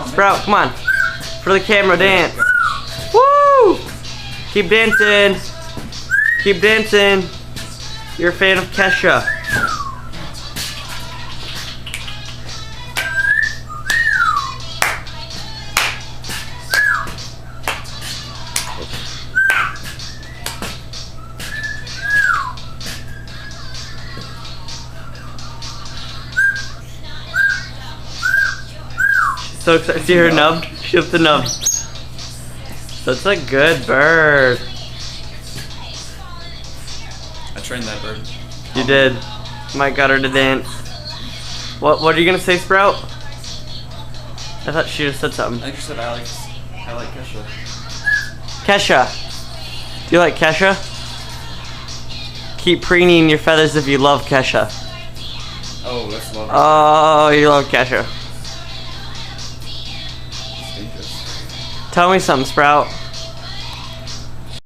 Sprout, come on. For the camera, dance. Woo! Keep dancing. Keep dancing. You're a fan of Kesha. So excited. See her nub? She lifted the nub. That's a good bird. I trained that bird. You did. Mike got her to dance. What are you gonna say, Sprout? I thought she just said something. I think she said I like Kesha. Kesha. Do you like Kesha? Keep preening your feathers if you love Kesha. Oh, that's lovely. Oh, you love Kesha. Tell me something, Sprout.